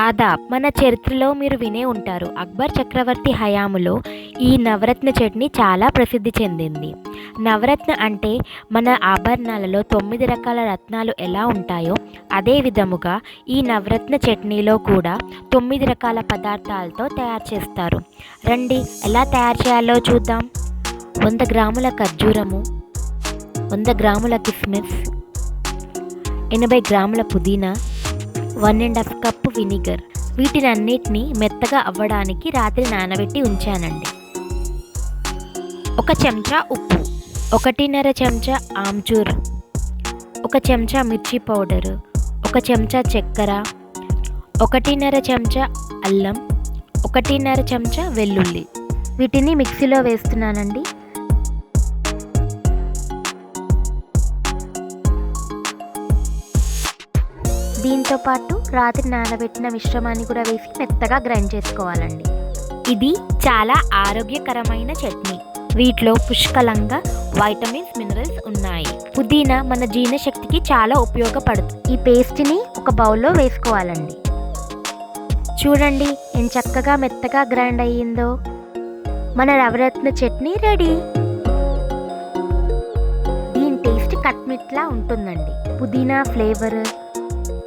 ఆదాబ్. మన చరిత్రలో మీరు వినే ఉంటారు, అక్బర్ చక్రవర్తి హయాములో ఈ నవరత్న చట్నీ చాలా ప్రసిద్ధి చెందింది. నవరత్న అంటే మన ఆభరణాలలో 9 రకాల రత్నాలు ఎలా ఉంటాయో అదే విధముగా ఈ నవరత్న చట్నీలో కూడా 9 రకాల పదార్థాలతో తయారు చేస్తారు. రండి ఎలా తయారు చేయాలో చూద్దాం. 100 గ్రాముల ఖర్జూరము, 100 గ్రాముల కిస్మిస్, 80 గ్రాముల పుదీనా, 1½ కప్పు వినిగర్. వీటినన్నిటిని మెత్తగా అవ్వడానికి రాత్రి నానబెట్టి ఉంచానండి. 1 చెంచా ఉప్పు, 1½ చెంచా ఆమ్చూర్, 1 చెంచా మిర్చి పౌడరు, 1 చెంచా చక్కెర, 1½ చెంచా అల్లం, 1½ చెంచా వెల్లుల్లి. వీటిని మిక్సీలో వేస్తున్నానండి. దీంతో పాటు రాత్రి నానబెట్టిన మిశ్రమాన్ని కూడా వేసి మెత్తగా గ్రైండ్ చేసుకోవాలండి. ఇది చాలా ఆరోగ్యకరమైన చట్నీ. వీటిలో పుష్కలంగా వైటమిన్స్, మినరల్స్ ఉన్నాయి. పుదీనా మన జీర్ణశక్తికి చాలా ఉపయోగపడుతుంది. ఈ పేస్ట్ని ఒక బౌల్లో వేసుకోవాలండి. చూడండి ఎంత చక్కగా మెత్తగా గ్రైండ్ అయ్యిందో. మన నవరత్న చట్నీ రెడీ. దీని టేస్ట్ కట్మిట్లా ఉంటుందండి. పుదీనా ఫ్లేవర్,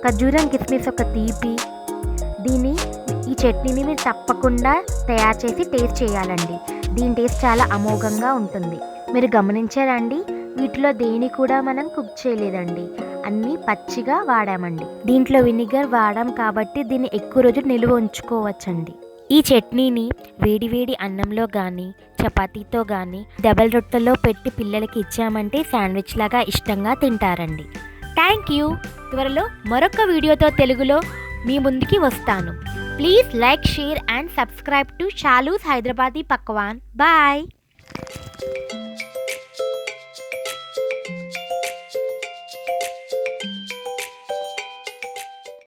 ఖర్జూరం కిస్మిస్ ఒక తీపి. ఈ చట్నీని మీరు తప్పకుండా తయారు చేసి టేస్ట్ చేయాలండి. దీని టేస్ట్ చాలా అమోఘంగా ఉంటుంది. మీరు గమనించారండి, వీటిలో దేని కూడా మనం కుక్ చేయలేదండి, అన్నీ పచ్చిగా వాడామండి. దీంట్లో వినిగర్ వాడాం కాబట్టి దీన్ని ఎక్కువ రోజులు నిల్వ ఉంచుకోవచ్చండి. ఈ చట్నీని వేడివేడి అన్నంలో కానీ, చపాతీతో కానీ, డబల్ రొట్టెలో పెట్టి పిల్లలకి ఇచ్చామంటే శాండ్విచ్ లాగా ఇష్టంగా తింటారండి. Thank you. త్వరలో మరొక వీడియోతో తెలుగులో మీ ముందుకి వస్తాను. Please like, share and subscribe to Shalu's Hyderabadi Pakwan. Bye.